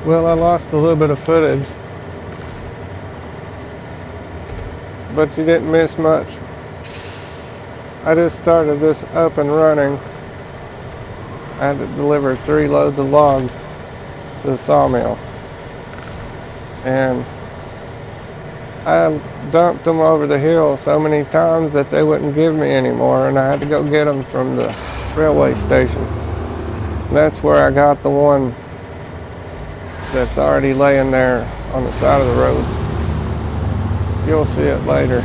Well, I lost a little bit of footage, but you didn't miss much. I just started this up and running. I had to deliver 3 loads of logs to the sawmill. And I dumped them over the hill so many times that they wouldn't give me anymore, and I had to go get them from the railway station. And that's where I got the one that's already laying there on the side of the road. You'll see it later.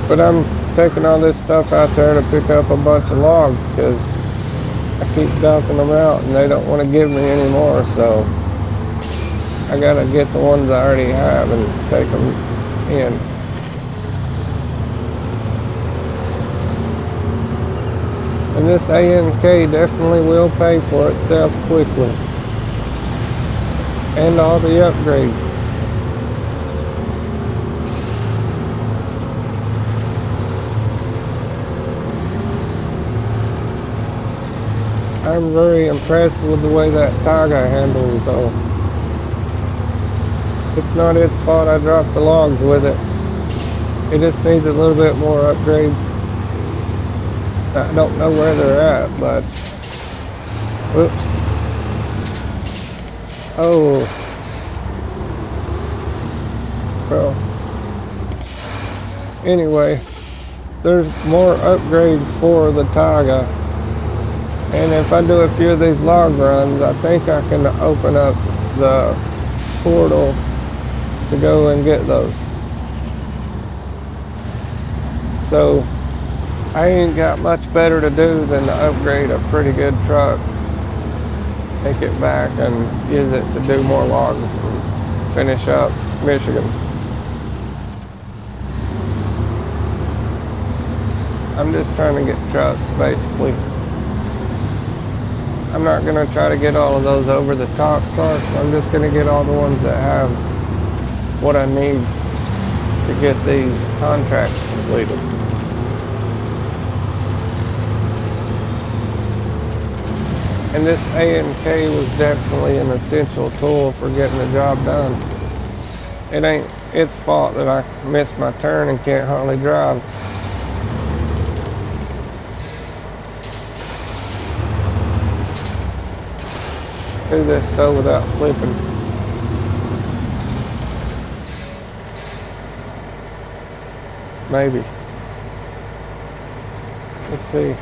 But I'm taking all this stuff out there to pick up a bunch of logs because I keep dumping them out and they don't want to give me any more, so I gotta get the ones I already have and take them in. And this ANK definitely will pay for itself quickly. And all the upgrades. I'm very impressed with the way that Taiga handles though. It's not its fault I dropped the logs with it. It just needs a little bit more upgrades. I don't know where they're at, but whoops. Oh. Well. Anyway, there's more upgrades for the Taiga. And if I do a few of these log runs, I think I can open up the portal to go and get those. So I ain't got much better to do than to upgrade a pretty good truck, take it back and use it to do more logs and finish up Michigan. I'm just trying to get trucks basically. I'm not going to try to get all of those over the top trucks. I'm just going to get all the ones that have what I need to get these contracts completed. And this ANK was definitely an essential tool for getting the job done. It ain't its fault that I missed my turn and can't hardly drive. Do this though without flipping. Maybe. Let's see.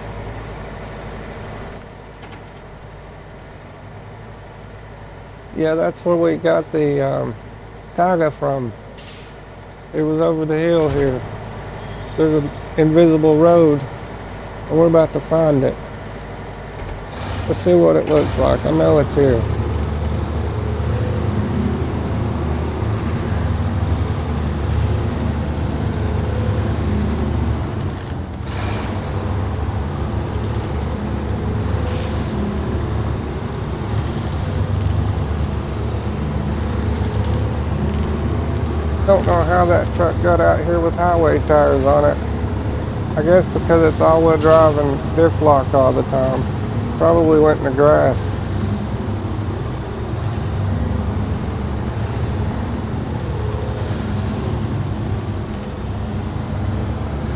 Yeah, that's where we got the Taiga from. It was over the hill here. There's an invisible road, and we're about to find it. Let's see what it looks like. I know it's here. Don't know how that truck got out here with highway tires on it. I guess because it's all-wheel drive and diff lock all the time. Probably went in the grass.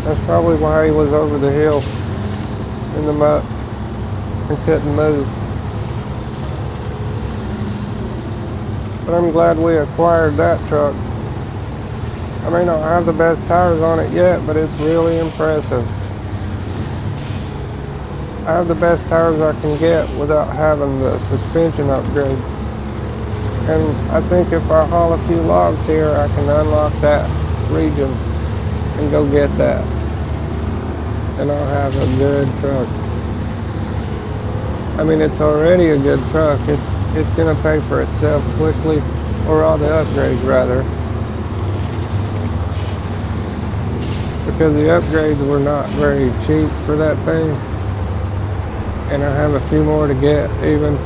That's probably why he was over the hill in the mud and couldn't move. But I'm glad we acquired that truck. I may not have the best tires on it yet, but it's really impressive. I have the best tires I can get without having the suspension upgrade. And I think if I haul a few logs here, I can unlock that region and go get that. And I'll have a good truck. I mean, it's already a good truck. It's gonna pay for itself quickly, or all the upgrades rather. Because the upgrades were not very cheap for that thing. And I have a few more to get even.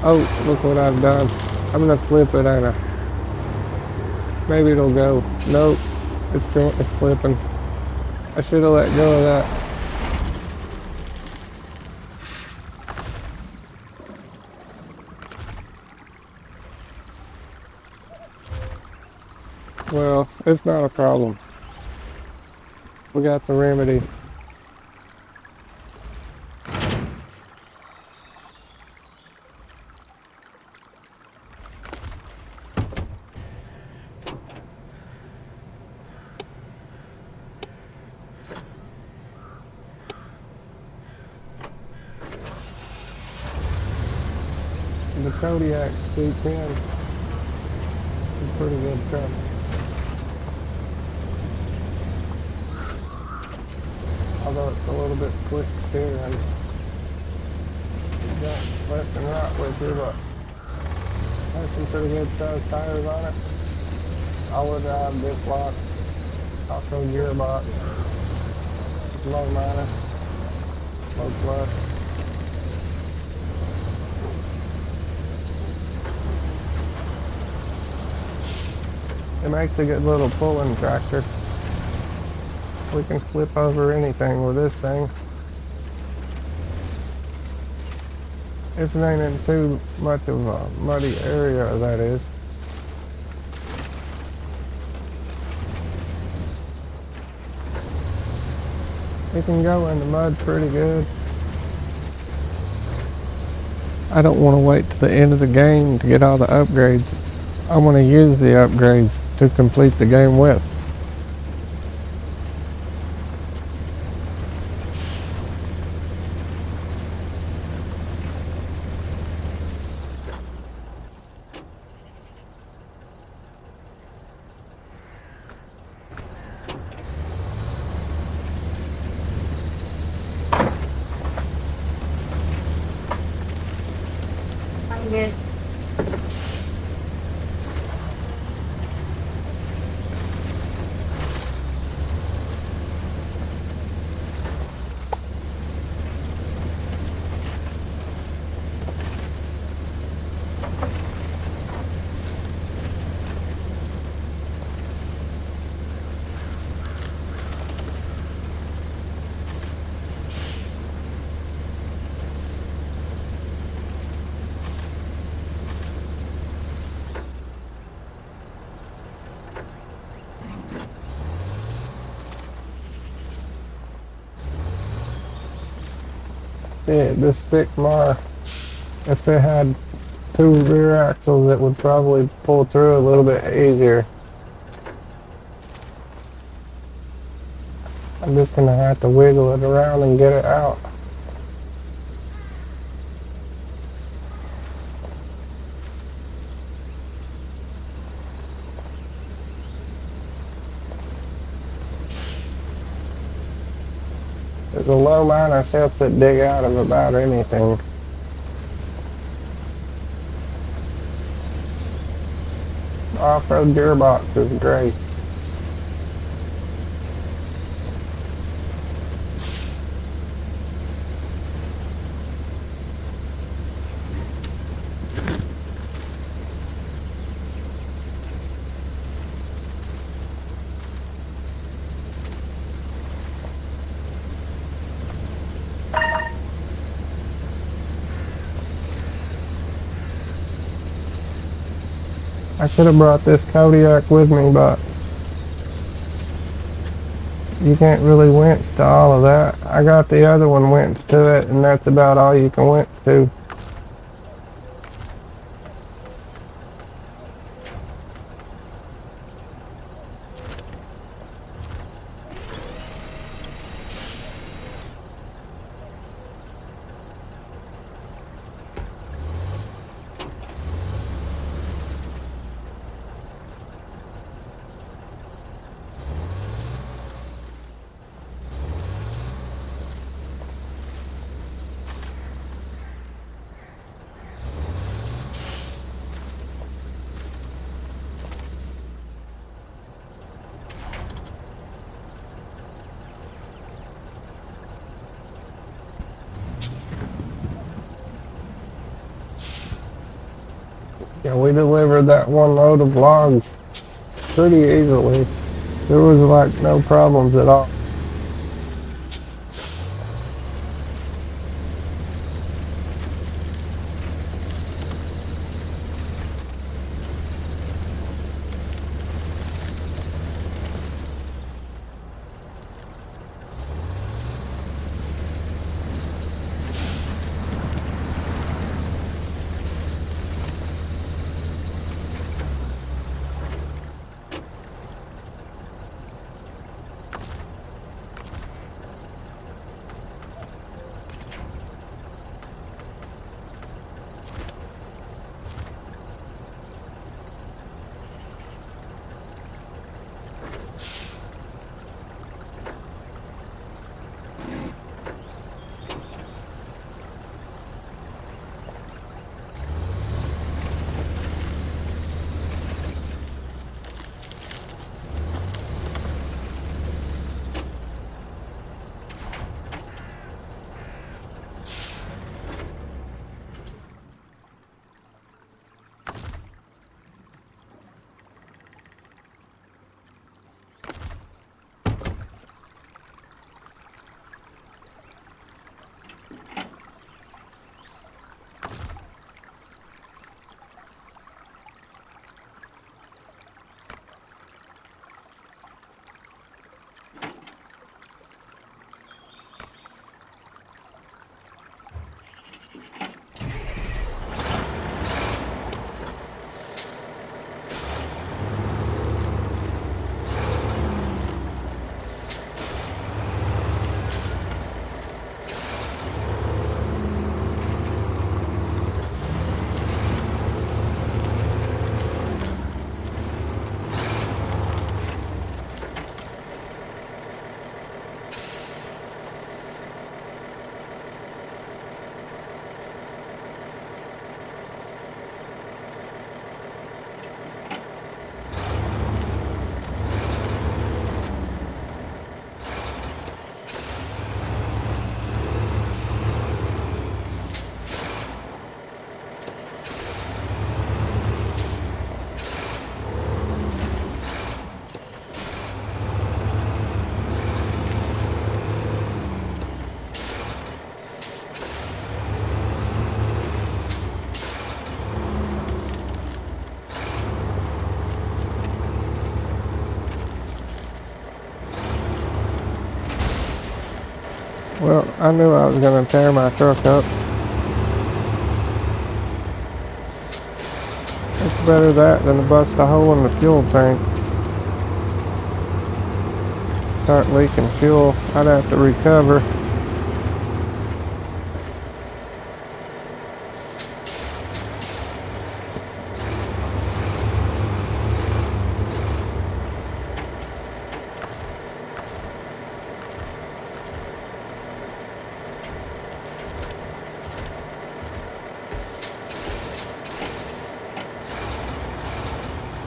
Oh, look what I've done. I'm gonna flip it, ain't I? Maybe it'll go. Nope, it's flipping. I should have let go of that. Well, it's not a problem. We got the remedy. The Kodiak C10 is a pretty good truck. Although it's a little bit quick steering. You got left and right with you, but has some pretty good sized tires on it. All-wheel drive, disc lock, also gearbox, low minus, low plus. It makes a good little pulling tractor. We can flip over anything with this thing. If it ain't in too much of a muddy area, that is. It can go in the mud pretty good. I don't want to wait to the end of the game to get all the upgrades. I want to use the upgrades to complete the game with. Yes. Yeah, this stick more, if it had two rear axles, it would probably pull through a little bit easier. I'm just gonna have to wiggle it around and get it out. There's a low minus helps it dig out of about anything. Off-road gearbox is great. I could have brought this Kodiak with me, but you can't really winch to all of that. I got the other one winched to it, and that's about all you can winch to. Yeah, we delivered that one load of logs pretty easily. There was like no problems at all. Well, I knew I was going to tear my truck up. It's better that than to bust a hole in the fuel tank. Start leaking fuel. I'd have to recover.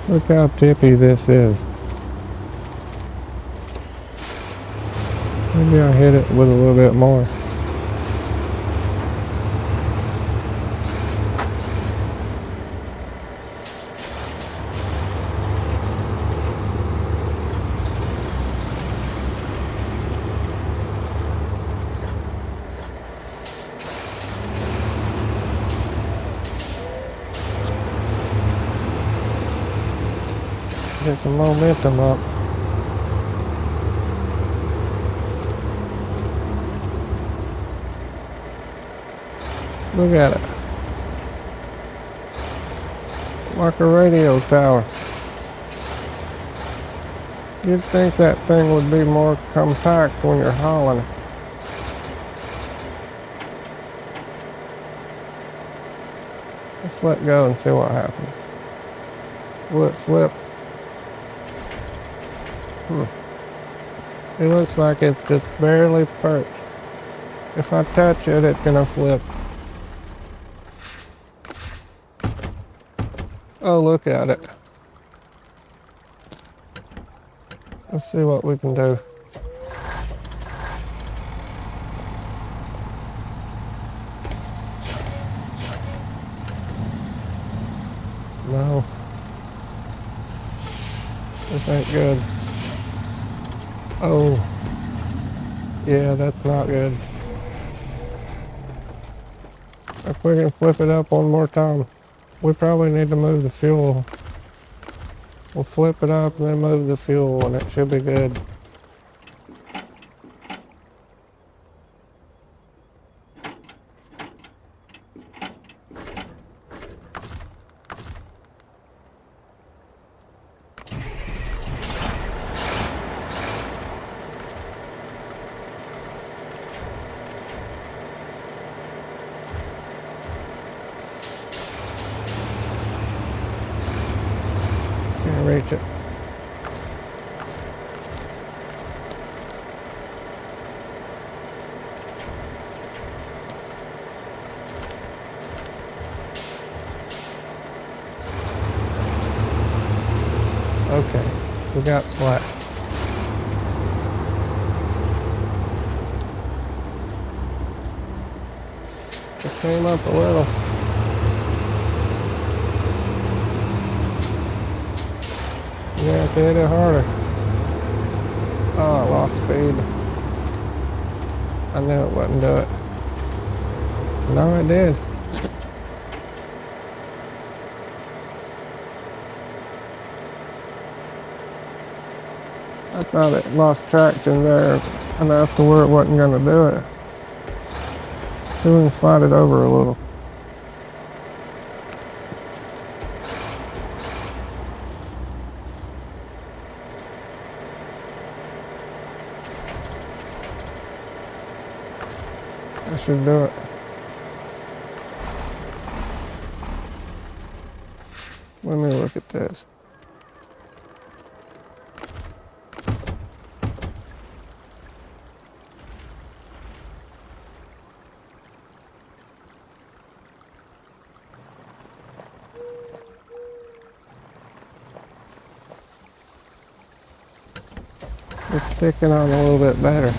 Look how tippy this is. Maybe I'll hit it with a little bit more. Get some momentum up. Look at it. Like a radio tower. You'd think that thing would be more compact when you're hauling. Let's let go and see what happens. Will it flip? It looks like it's just barely perched. If I touch it, it's gonna flip. Oh, look at it. Let's see what we can do. No. This ain't good. Oh. Yeah, that's not good. If we can flip it up one more time, we probably need to move the fuel. We'll flip it up and then move the fuel and it should be good. Can't reach it. Okay, we got slack. It came up a little. You have to hit it harder. Oh, I lost speed. I knew it wouldn't do it. No, it did. I thought it lost traction there enough to where it wasn't going to do it. So we can slide it over a little. That should do it. Let me look at this. It's sticking on a little bit better.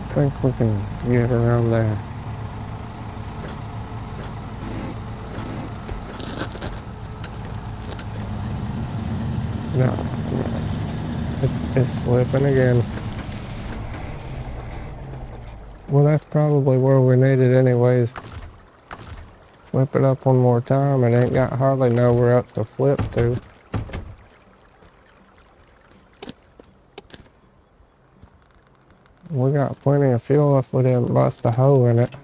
I think we can get around there. No. It's flipping again. Well, that's probably where we need it anyways. Flip it up one more time. It ain't got hardly nowhere else to flip to. We got plenty of fuel if we didn't bust a hole in it.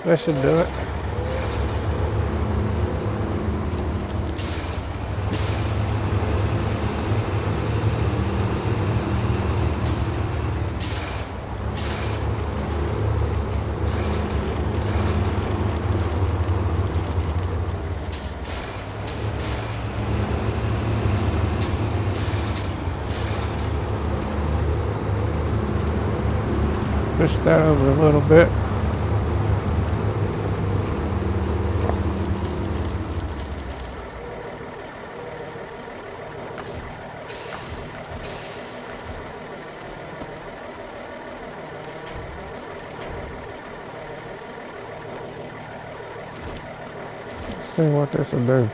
That should do it. Push that over a little bit. Let's see what this will do.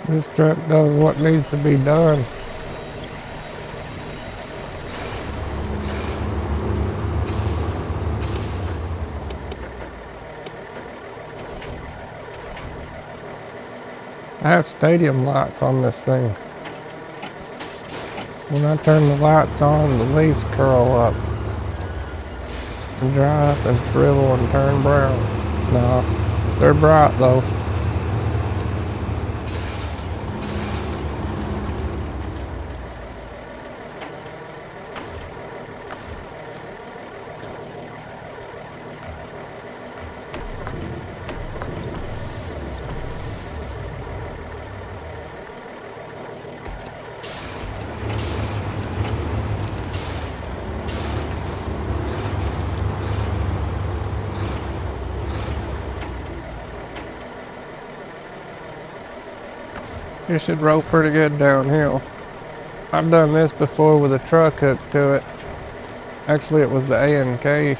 This truck does what needs to be done. I have stadium lights on this thing. When I turn the lights on, the leaves curl up and dry up and shrivel and turn brown. No, they're bright though. It should roll pretty good downhill. I've done this before with a truck hooked to it. Actually, it was the A&K.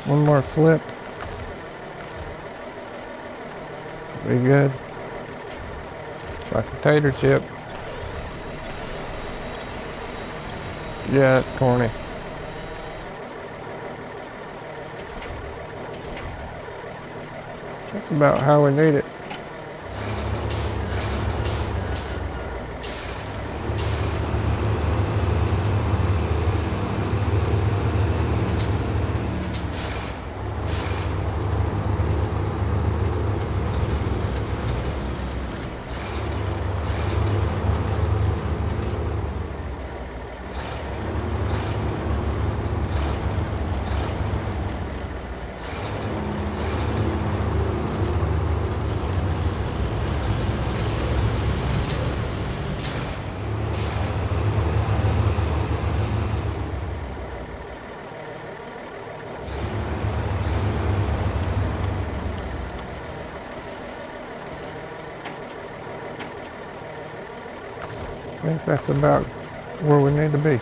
One more flip. Be good. Like a tater chip. Yeah, it's corny. That's about how we need it. think that's about where we need to be.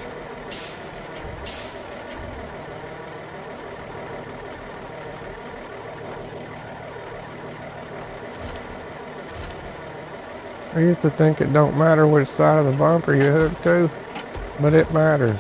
I used to think it don't matter which side of the bumper you hook to, but it matters.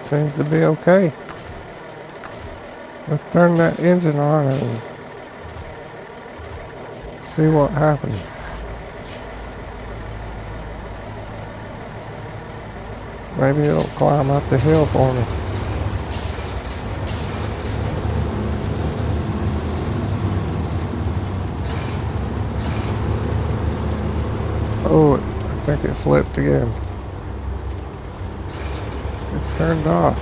Seems to be okay. Let's turn that engine on and see what happens. Maybe it'll climb up the hill for me. Oh, I think it flipped again. It turned off.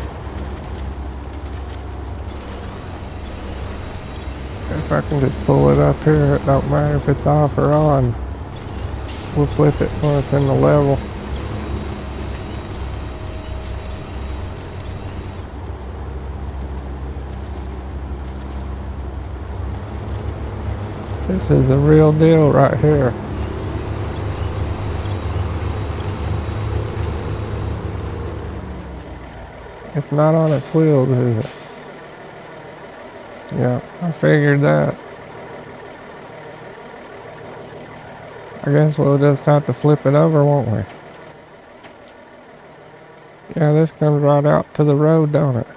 If I can just pull it up here, it don't matter if it's off or on. We'll flip it when it's in the level. This is the real deal right here. It's not on its wheels, is it? Yeah, I figured that. I guess we'll just have to flip it over, won't we? Yeah, this comes right out to the road, don't it?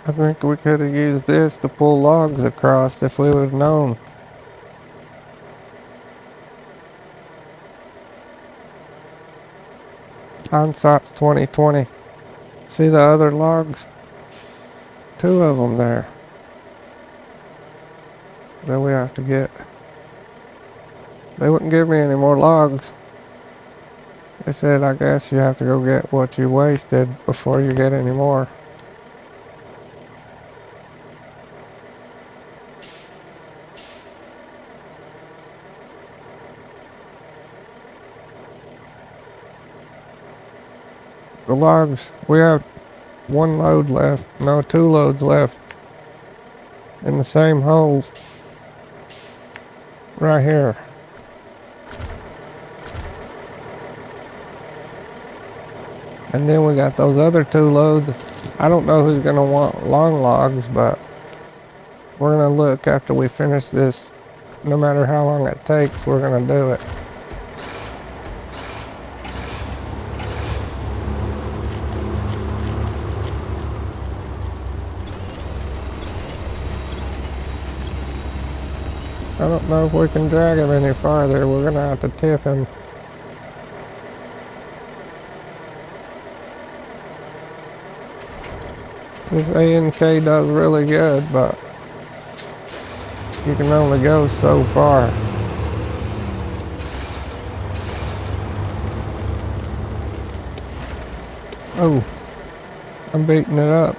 I think we could have used this to pull logs across if we would have known. Hindsight's 2020. See the other logs? 2 of them there. That we have to get. They wouldn't give me any more logs. They said, I guess you have to go get what you wasted before you get any more. The logs, we have 1 load left, no, 2 loads left in the same hole right here. And then we got those other 2 loads. I don't know who's gonna want long logs, but we're gonna look after we finish this. No matter how long it takes, we're gonna do it. I don't know if we can drag him any farther. We're gonna have to tip him. This A&K does really good, but you can only go so far. Oh, I'm beating it up.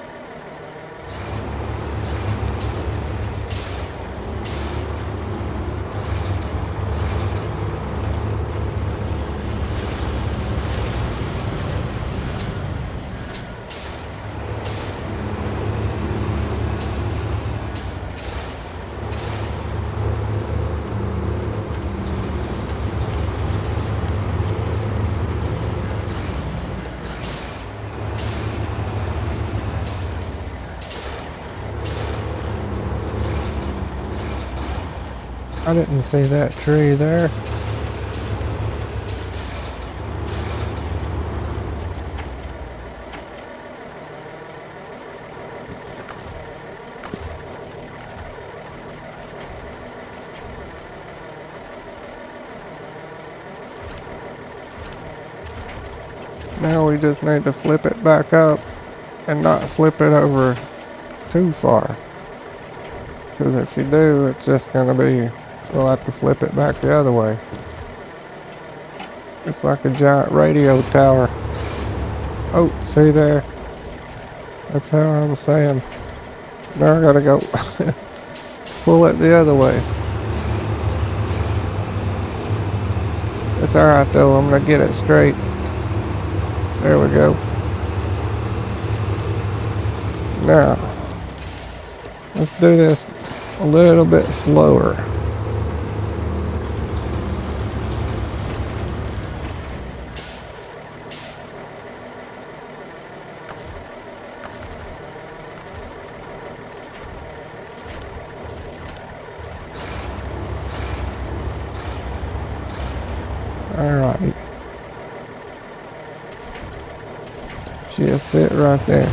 I didn't see that tree there. Now we just need to flip it back up and not flip it over too far. Because if you do, it's just going to be, we'll have to flip it back the other way. It's like a giant radio tower. Oh, see there? That's how I'm saying. Now I gotta go pull it the other way. It's alright though, I'm gonna get it straight. There we go. Now, let's do this a little bit slower. Alright. Just sit right there.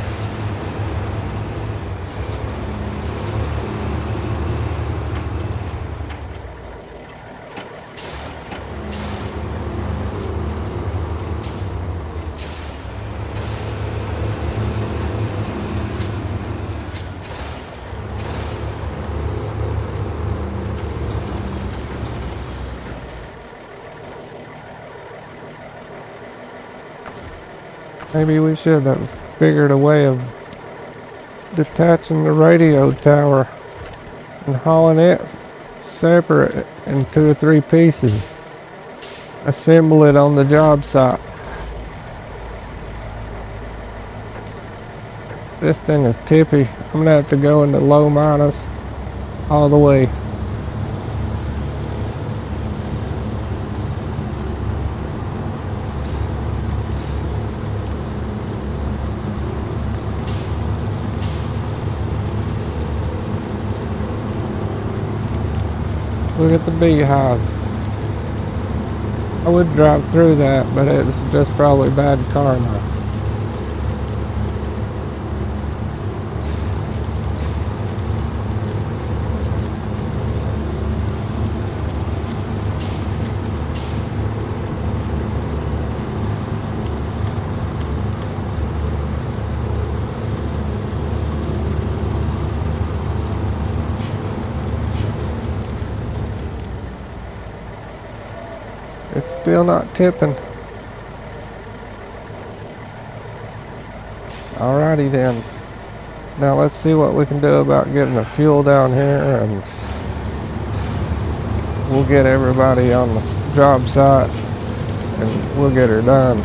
Maybe we should have figured a way of detaching the radio tower and hauling it separate in 2 or 3 pieces. Assemble it on the job site. This thing is tippy. I'm gonna have to go into low minus all the way. Look at the beehive. I would drive through that, but it's just probably bad karma. It's still not tipping. Alrighty then. Now let's see what we can do about getting the fuel down here, and we'll get everybody on the job site and we'll get her done.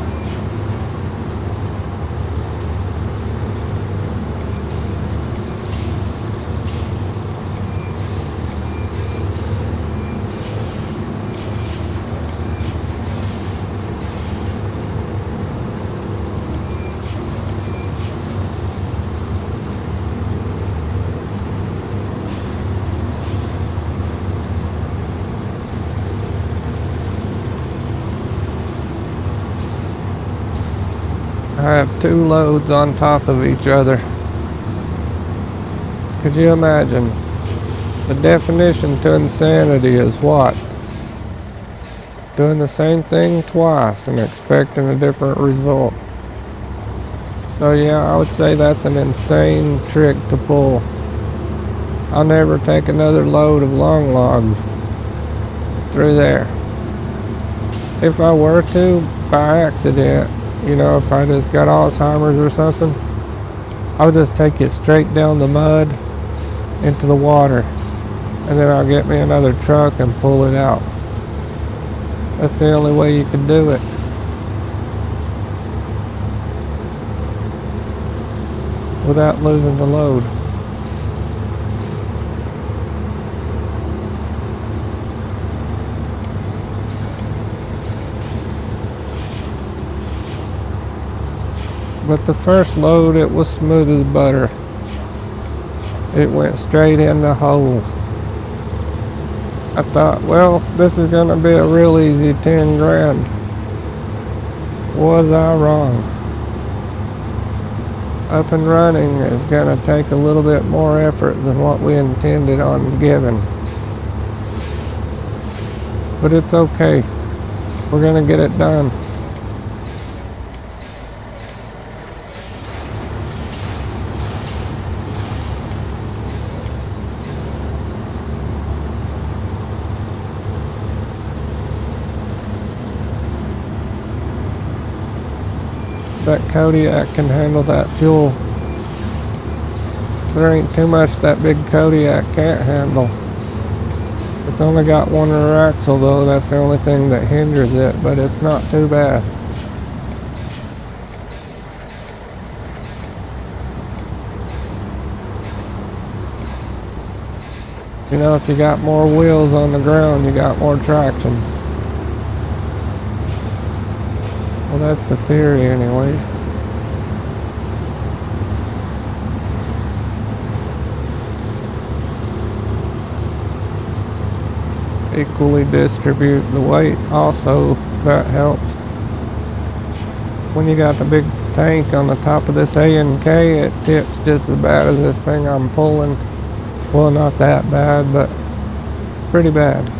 I have 2 loads on top of each other. Could you imagine? The definition to insanity is what? Doing the same thing twice and expecting a different result. So yeah, I would say that's an insane trick to pull. I'll never take another load of long logs through there. If I were to, by accident, you know, if I just got Alzheimer's or something, I would just take it straight down the mud into the water, and then I'll get me another truck and pull it out. That's the only way you can do it. Without losing the load. But the first load, it was smooth as butter. It went straight in the hole. I thought, well, this is gonna be a real easy 10 grand. Was I wrong? Up and running is gonna take a little bit more effort than what we intended on giving. But it's okay. We're gonna get it done. that Kodiak can handle that fuel. There ain't too much that big Kodiak can't handle. It's only got one rear axle though, that's the only thing that hinders it, but it's not too bad. You know, if you got more wheels on the ground, you got more traction. Well, that's the theory anyways. Equally distribute the weight also, that helps. When you got the big tank on the top of this A and K, it tips just as bad as this thing I'm pulling. Well, not that bad, but pretty bad.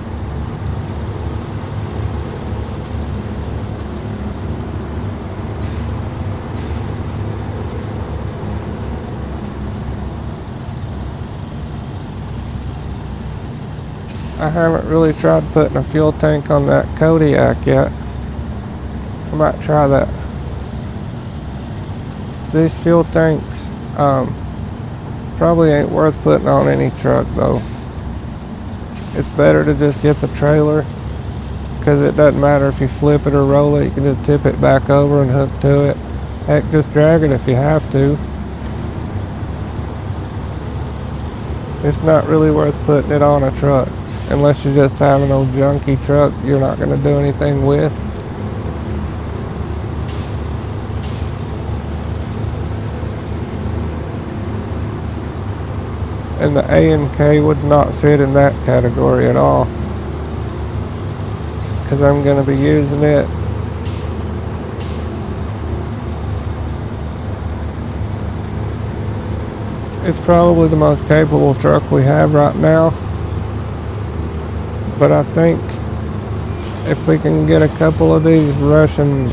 I haven't really tried putting a fuel tank on that Kodiak yet. I might try that. These fuel tanks probably ain't worth putting on any truck though. It's better to just get the trailer, because it doesn't matter if you flip it or roll it, you can just tip it back over and hook to it. Heck, just drag it if you have to. It's not really worth putting it on a truck, unless you just have an old junky truck you're not going to do anything with. And the A and K would not fit in that category at all, because I'm going to be using it it's probably the most capable truck we have right now, but I think if we can get a couple of these Russian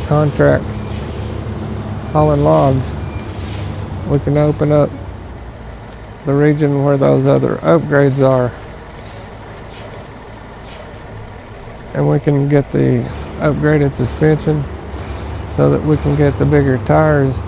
contracts hauling logs, we can open up the region where those other upgrades are, and we can get the upgraded suspension so that we can get the bigger tires.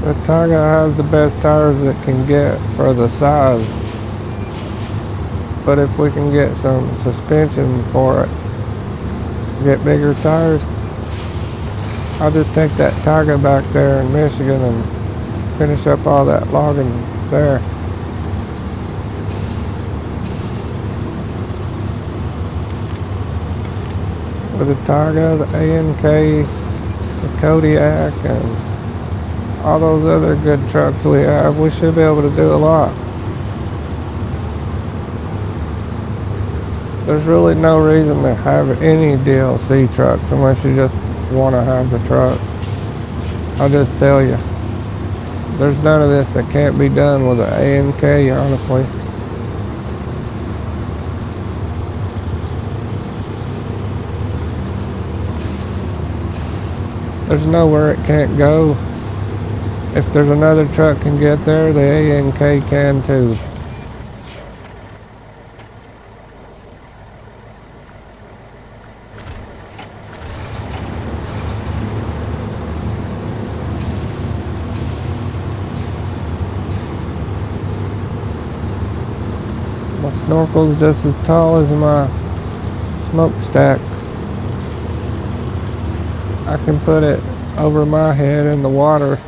The Targa has the best tires it can get for the size, but if we can get some suspension for it, get bigger tires, I'll just take that Targa back there in Michigan and finish up all that logging there. With the Targa, the A&K, the Kodiak, and all those other good trucks we have, we should be able to do a lot. There's really no reason to have any DLC trucks unless you just want to have the truck. I'll just tell you, there's none of this that can't be done with an A&K, honestly. There's nowhere it can't go. If there's another truck can get there, the A&K can too. My snorkel's just as tall as my smokestack. I can put it over my head in the water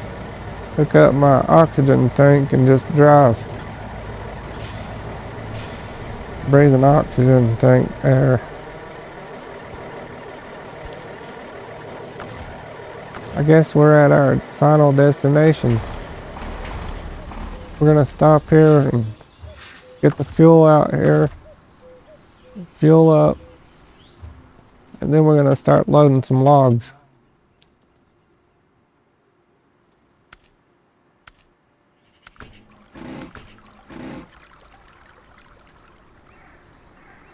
hook up my oxygen tank and just drive. Breathing oxygen tank air. I guess we're at our final destination. We're gonna stop here and get the fuel out here, fuel up, and then we're gonna start loading some logs.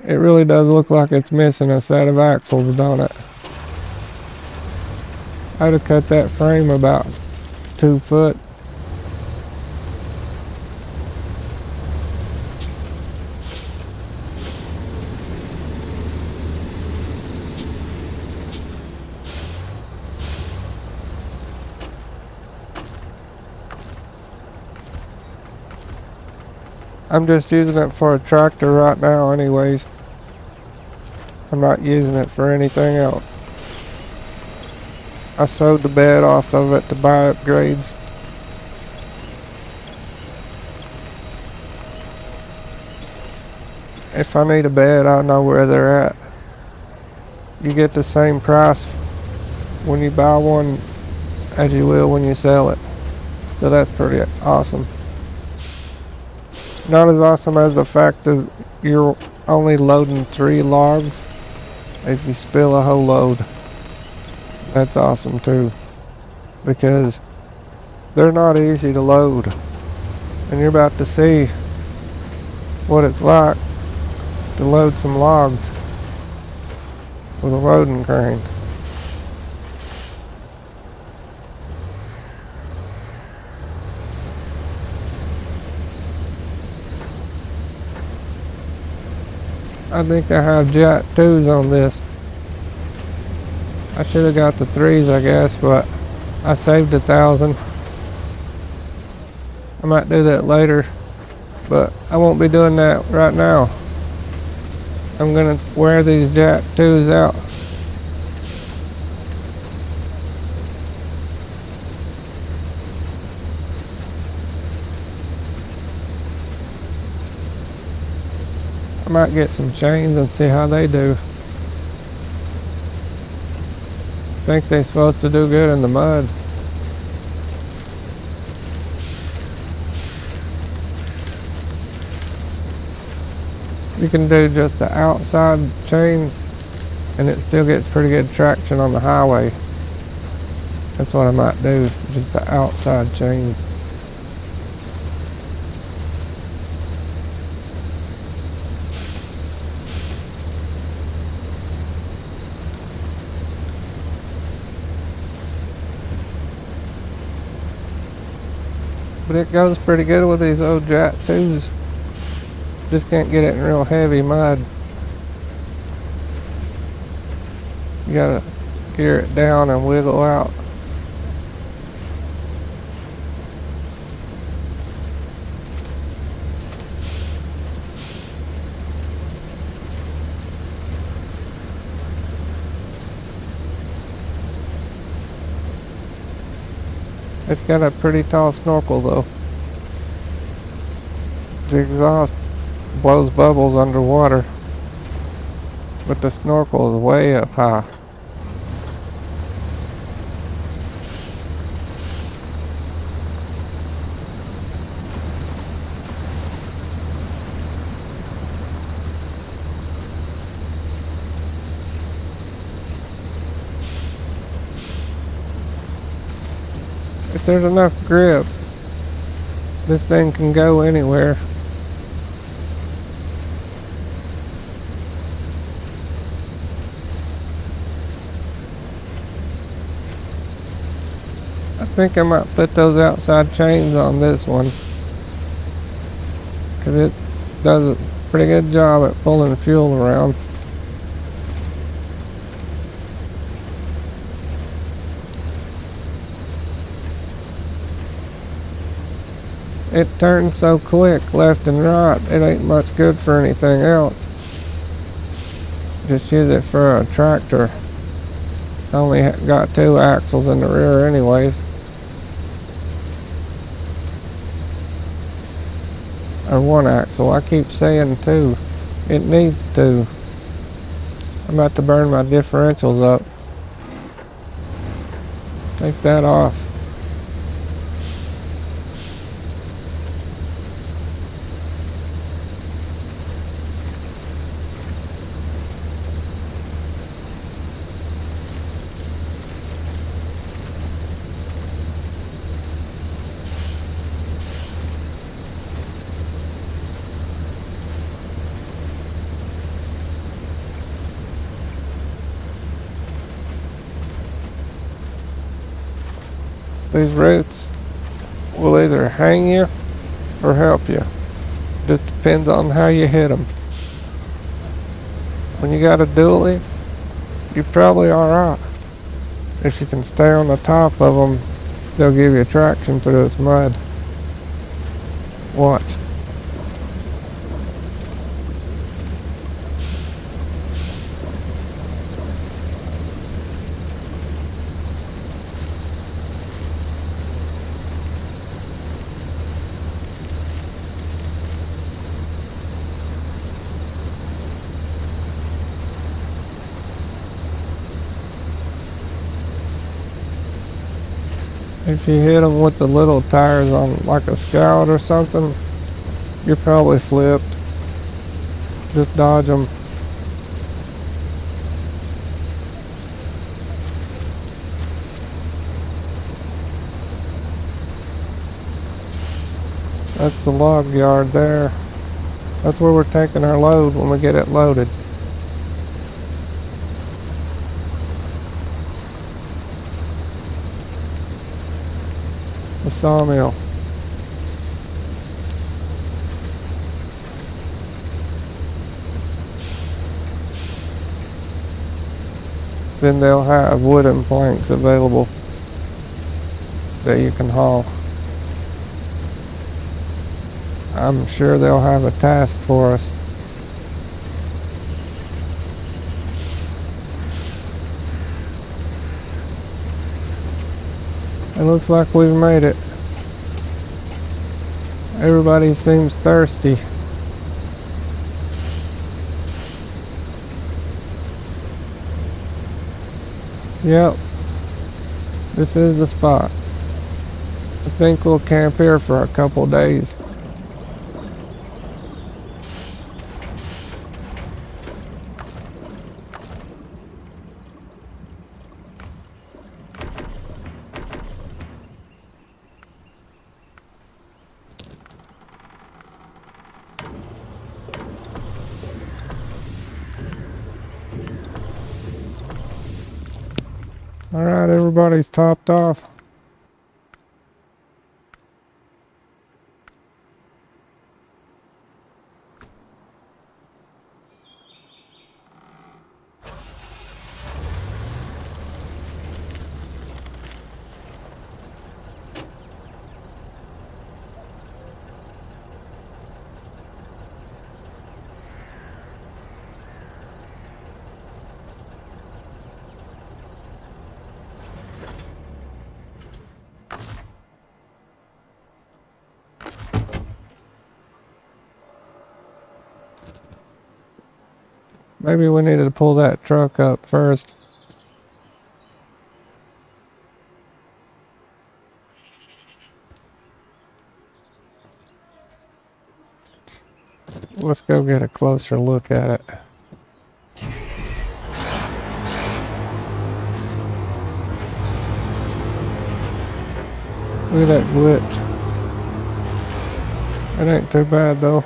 It really does look like it's missing a set of axles, don't it? I'd have cut that frame about 2 foot. I'm just using it for a tractor right now anyways. I'm not using it for anything else. I sewed the bed off of it to buy upgrades. If I need a bed, I know where they're at. You get the same price when you buy one as you will when you sell it. So that's pretty awesome. Not as awesome as the fact that you're only loading 3 logs if you spill a whole load. That's awesome too, because they're not easy to load, and you're about to see what it's like to load some logs with a loading crane. I think I have Jack 2s on this. I should have got the 3s, I guess, but I saved 1,000. I might do that later, but I won't be doing that right now. I'm gonna wear these Jack 2s out. I might get some chains and see how they do. I think they're supposed to do good in the mud. You can do just the outside chains and it still gets pretty good traction on the highway. That's what I might do, just the outside chains. But it goes pretty good with these old Jack 2s. Just can't get it in real heavy mud. You gotta gear it down and wiggle out. It's got a pretty tall snorkel though. The exhaust blows bubbles underwater, but the snorkel is way up high. If there's enough grip, this thing can go anywhere. I think I might put those outside chains on this one, because it does a pretty good job at pulling fuel around. It turns so quick left and right, it ain't much good for anything else. Just use it for a tractor. It's only got 2 axles in the rear anyways. or one axle. I keep saying two. It needs two. I'm about to burn my differentials up. Take that off. These roots will either hang you or help you. Just depends on how you hit them. When you got a dually, you're probably alright. If you can stay on the top of them, they'll give you traction through this mud. Watch. If you hit them with the little tires on like a Scout or something, you're probably flipped. Just dodge them. That's the log yard there. That's where we're taking our load when we get it loaded. The sawmill. Then they'll have wooden planks available that you can haul. I'm sure they'll have a task for us. It looks like we've made it. Everybody seems thirsty. Yep, this is the spot. I think we'll camp here for a couple days. Alright, everybody's topped off. Maybe we needed to pull that truck up first. Let's go get a closer look at it. Look at that glitch. It ain't too bad though.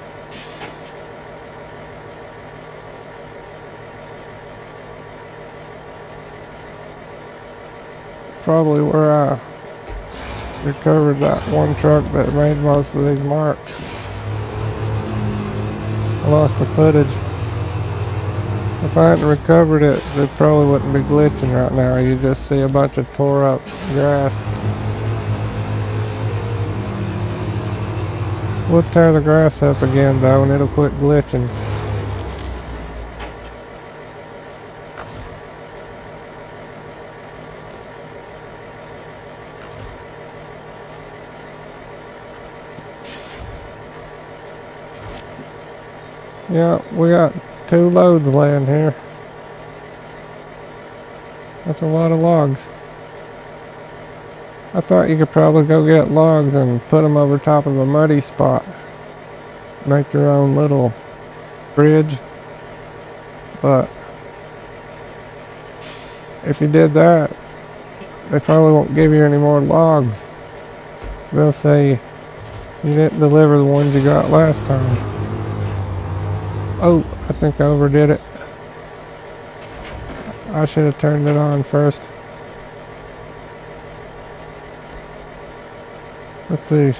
Probably where I recovered that one truck that made most of these marks. I lost the footage. If I hadn't recovered it, it probably wouldn't be glitching right now. You just see a bunch of tore up grass. We'll tear the grass up again though and it'll quit glitching. Yeah, we got 2 loads laying here. That's a lot of logs. I thought you could probably go get logs and put them over top of a muddy spot. Make your own little bridge. But if you did that, they probably won't give you any more logs. They'll say you didn't deliver the ones you got last time. Oh, I think I overdid it. I should have turned it on first. Let's see.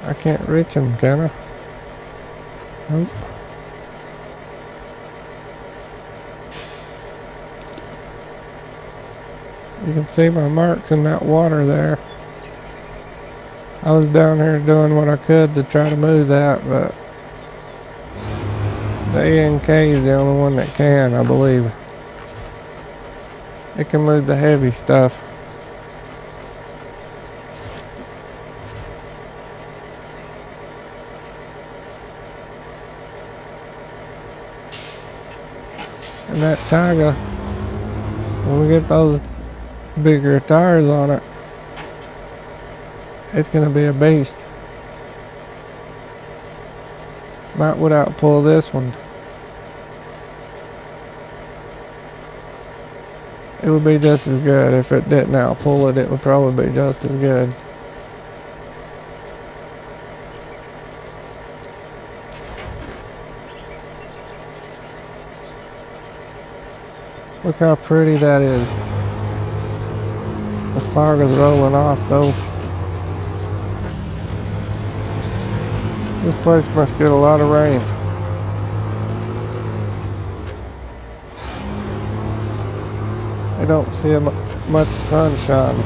I can't reach him, can I? Nope. You can see my marks in that water there. I was down here doing what I could to try to move that, but the ENK is the only one that can, I believe. It can move the heavy stuff. And that Tiger, when we get those bigger tires on it, it's gonna be a beast. Might would outpull this one. It would be just as good. If it didn't outpull it, it would probably be just as good. Look how pretty that is. The fog is rolling off though. This place must get a lot of rain. I don't see much sunshine.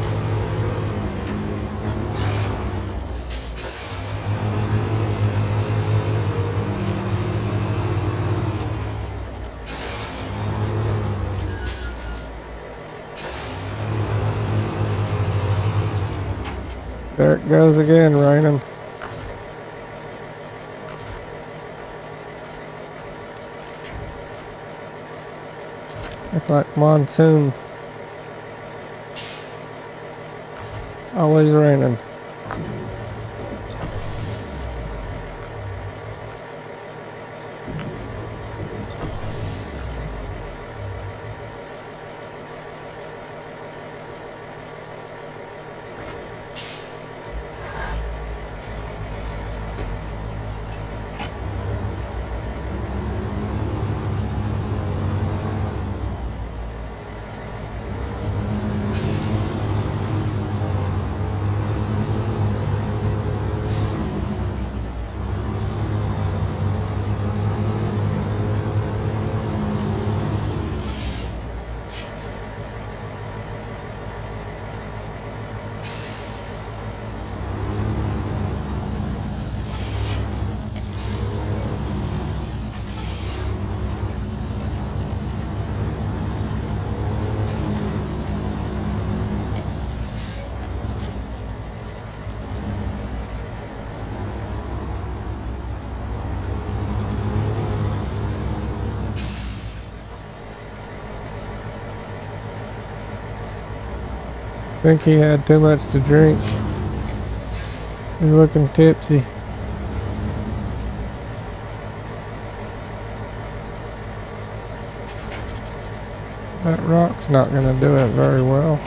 There it goes again, raining. It's like monsoon. Always raining. Think he had too much to drink. He's looking tipsy. That rock's not going to do it very well.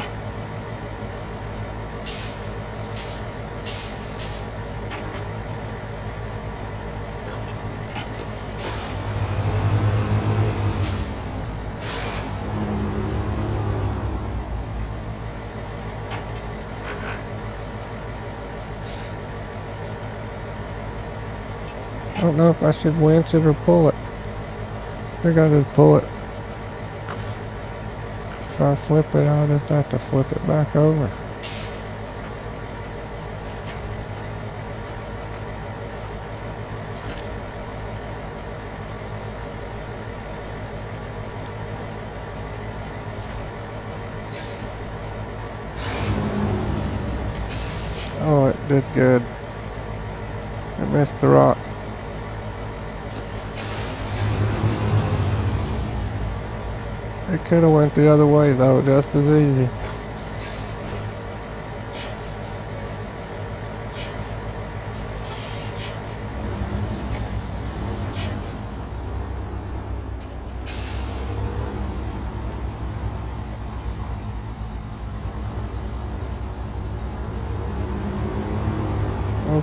I don't know if I should winch it or pull it. I think I'll just pull it. If I flip it, I'll just have to flip it back over. Oh, it did good. It missed the rock. It could have went the other way though, just as easy.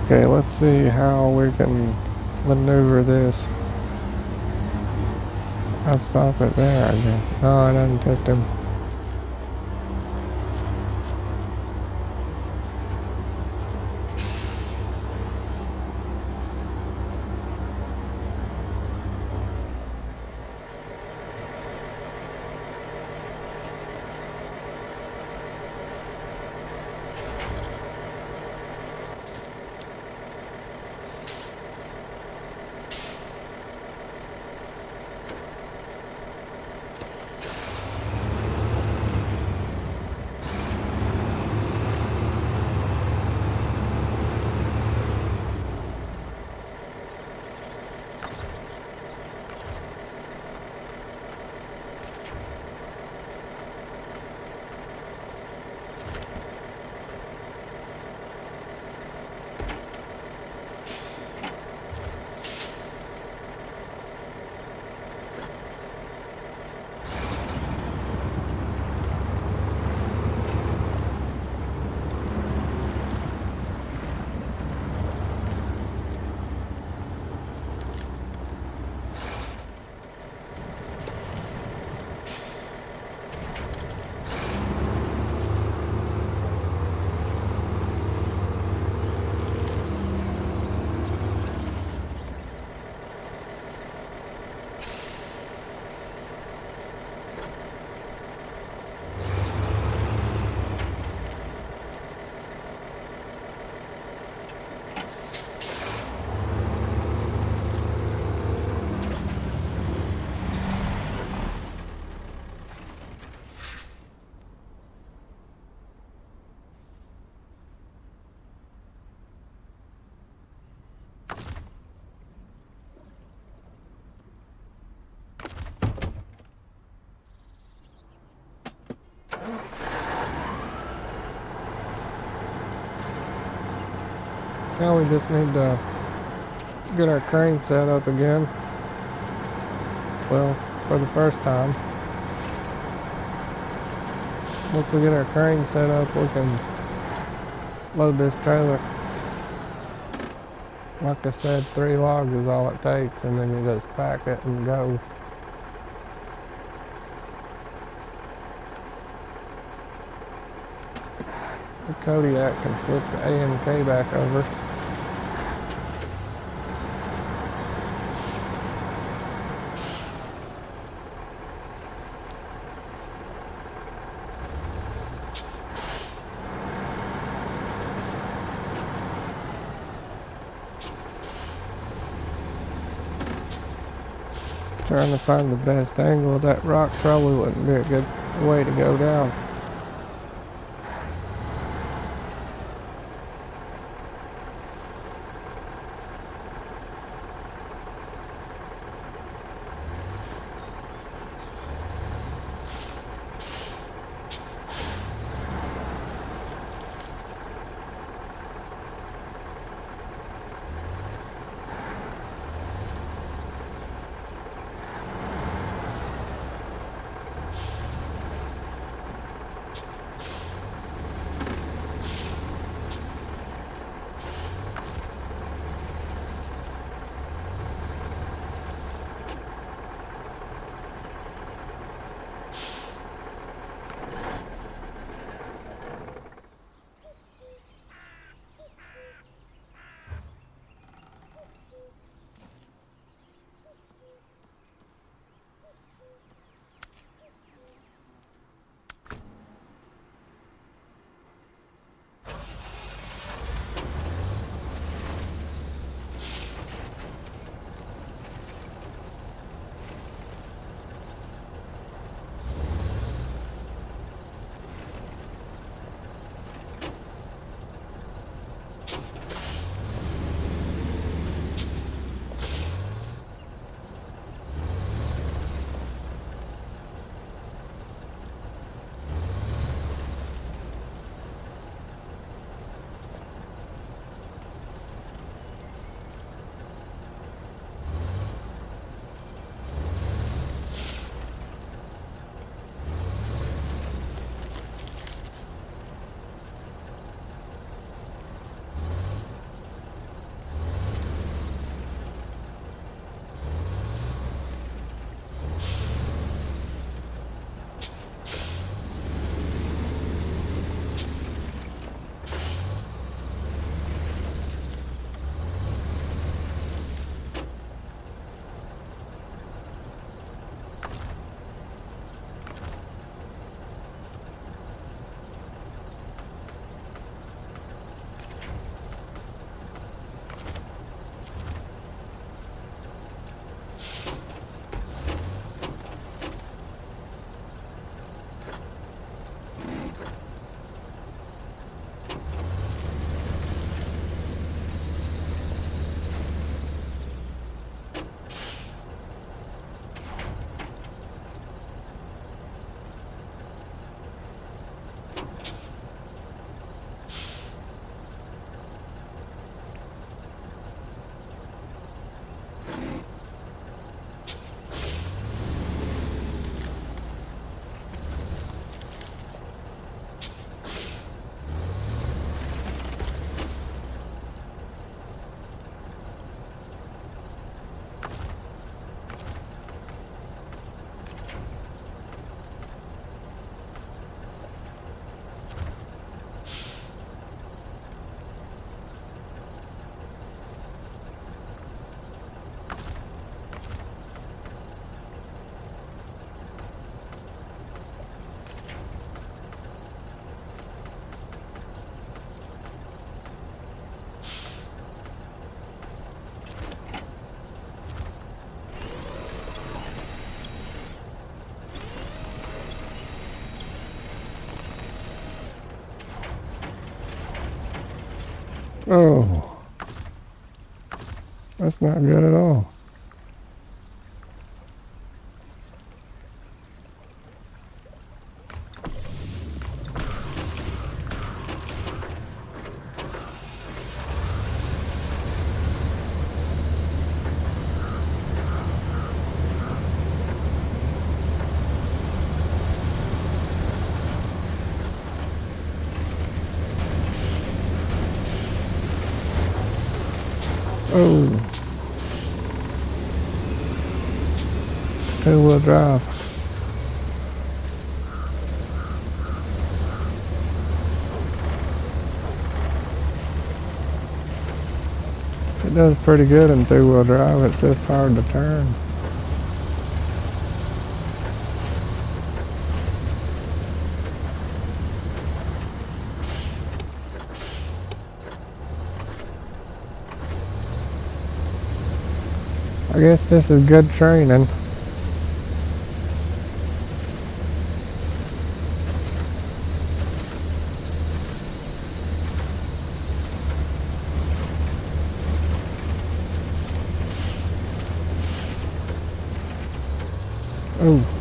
Okay, let's see how we can maneuver this. I'll stop it there, I guess. No, I done tipped him. Now we just need to get our crane set up again. Well, for the first time. Once we get our crane set up, we can load this trailer. Like I said, 3 logs is all it takes, and then you just pack it and go. The Kodiak can flip the AMK back over. Trying to find the best angle. That rock probably wouldn't be a good way to go down. Oh, that's not good at all. Oh, two-wheel drive. It does pretty good in two-wheel drive. It's just hard to turn. I guess this is good training. Oh.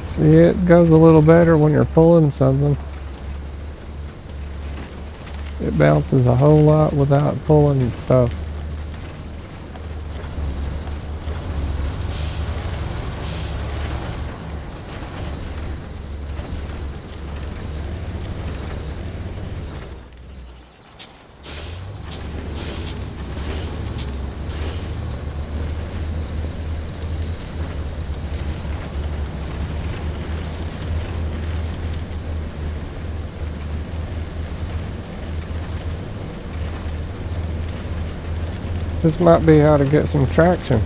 See, it goes a little better when you're pulling something. It bounces a whole lot without pulling stuff. This might be how to get some traction.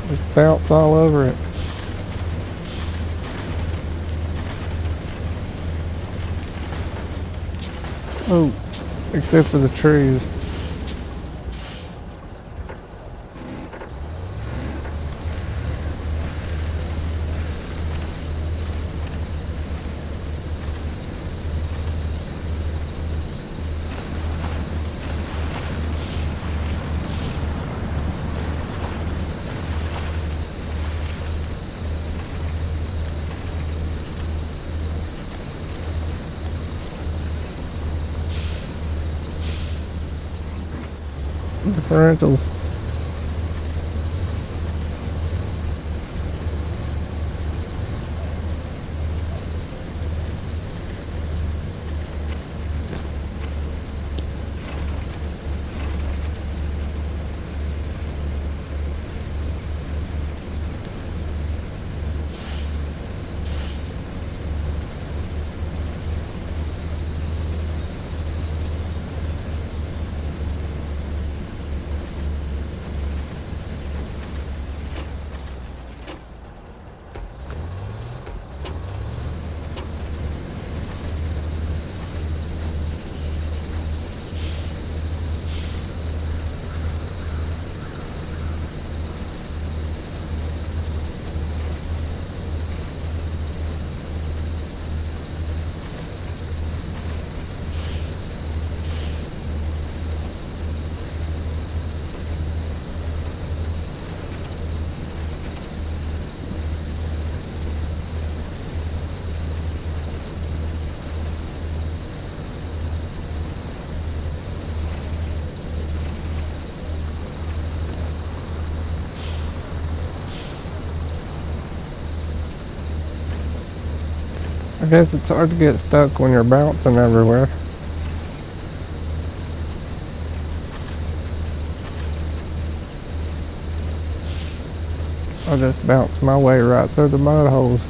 Just bounce all over it. Oh, except for the trees. Differentials. I guess it's hard to get stuck when you're bouncing everywhere. I just bounce my way right through the mud holes.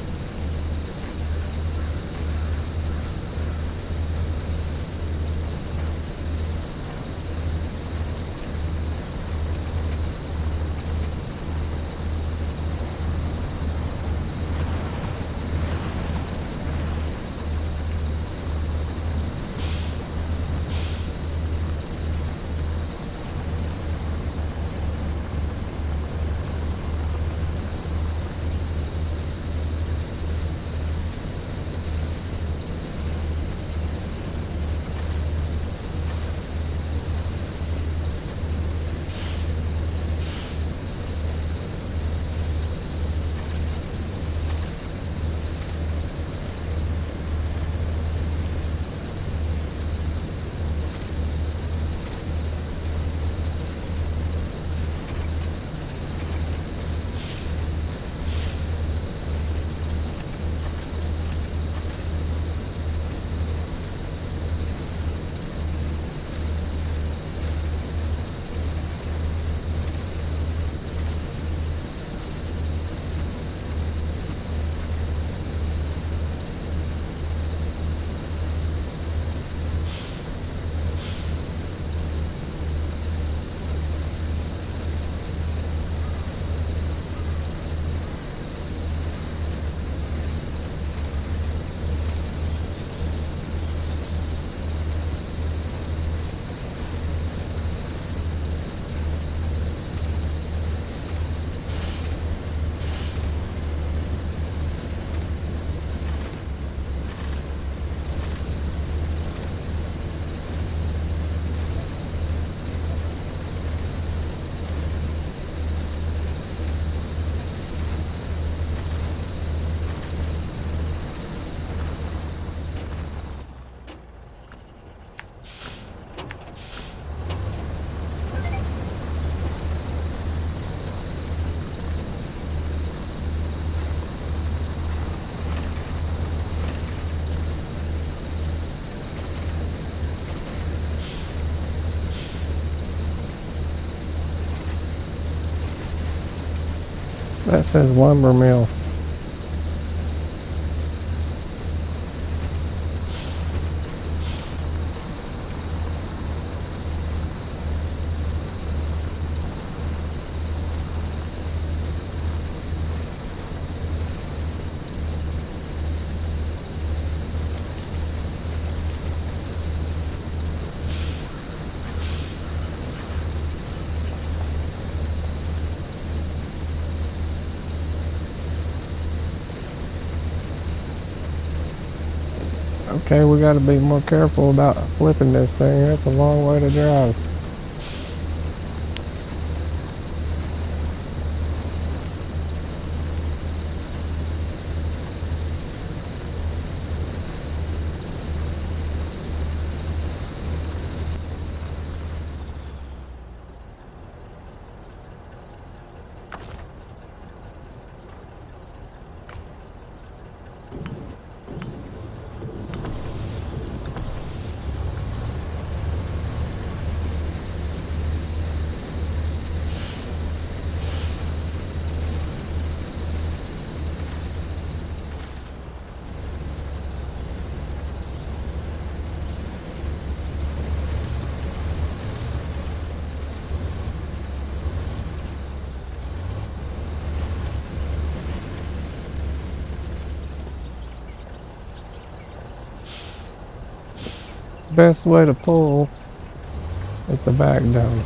That says lumber mill. Okay, we got to be more careful about flipping this thing. That's a long way to drive. Best way to pull is the back down.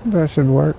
That should work.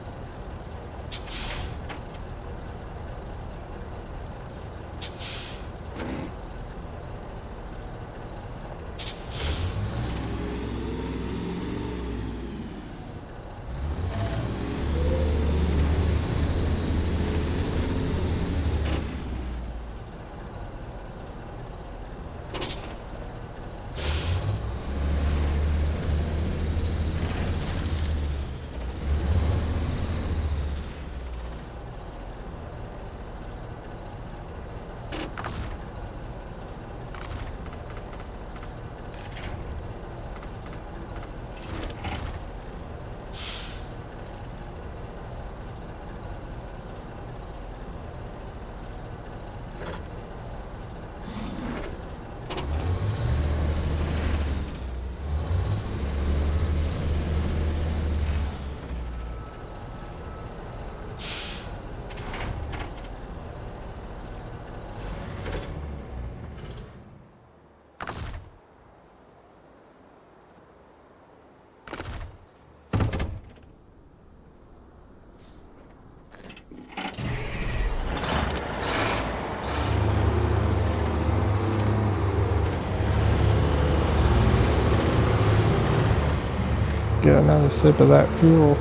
Get another sip of that fuel.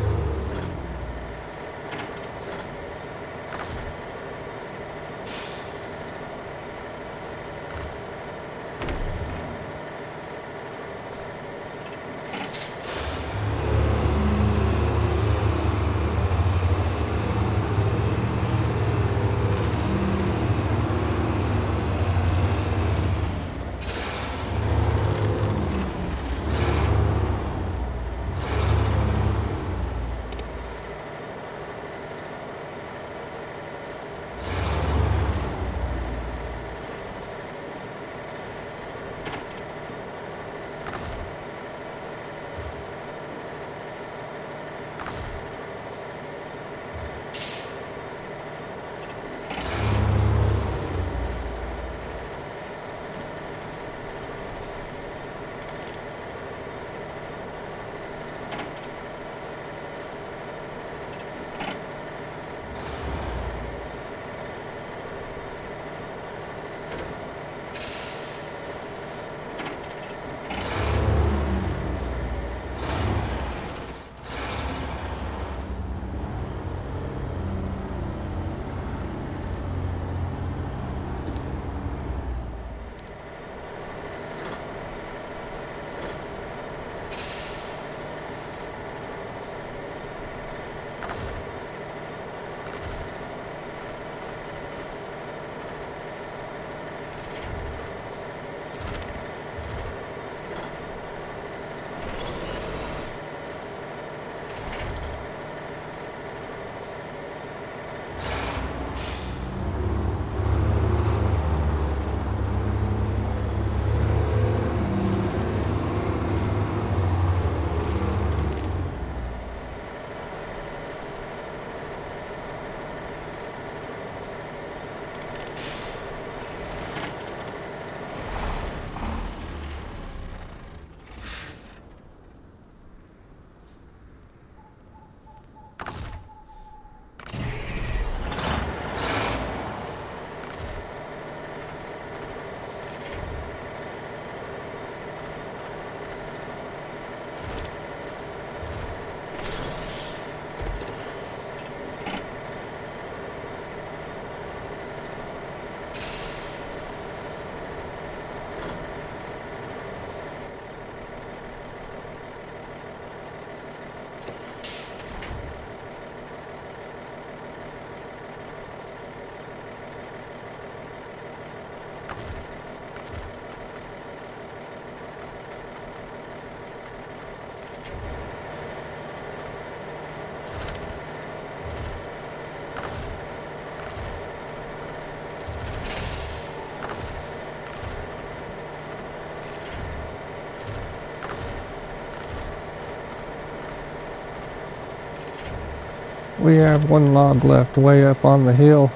We have one log left way up on the hill,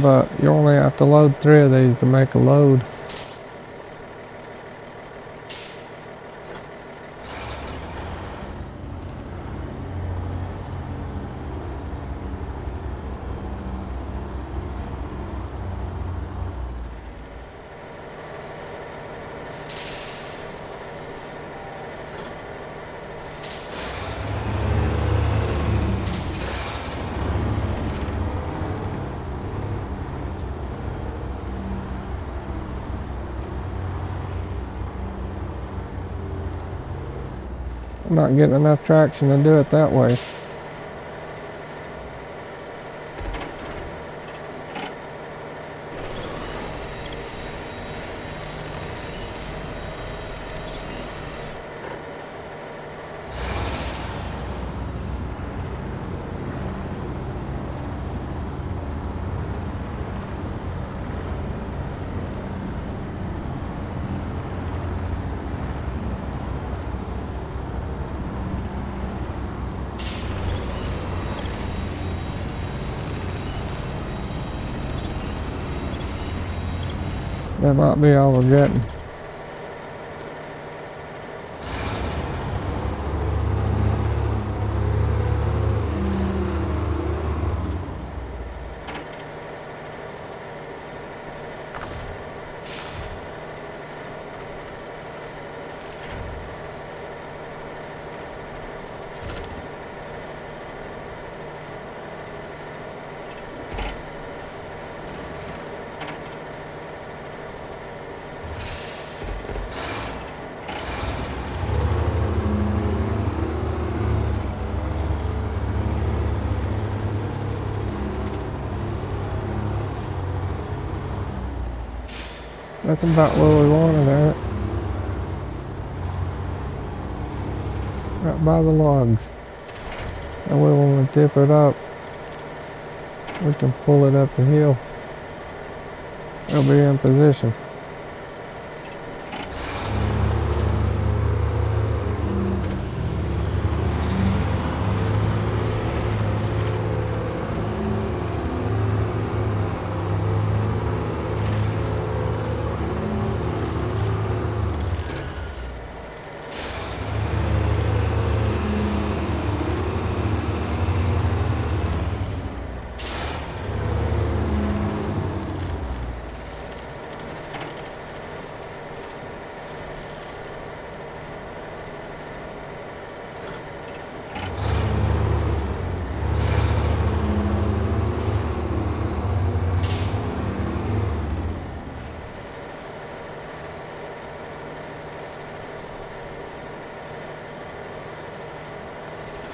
but you only have to load 3 of these to make a load. I'm not getting enough traction to do it that way. That might be all we're getting. That's about where we wanted it. Right by the logs. And when we tip it up, we can pull it up the hill. It'll be in position.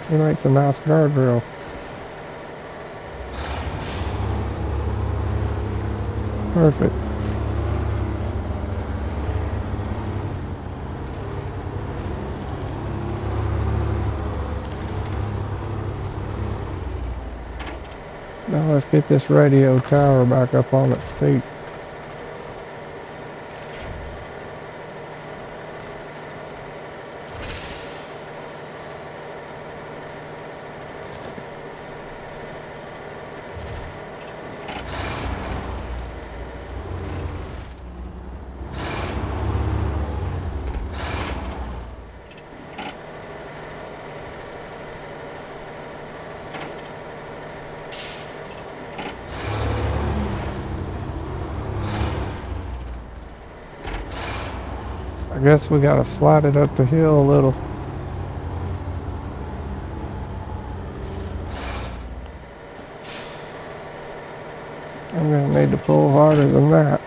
It makes a nice guardrail. Perfect. Now let's get this radio tower back up on its feet. I guess we gotta slide it up the hill a little. I'm gonna need to pull harder than that.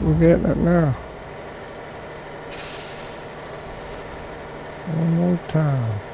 We're getting it now. One more time.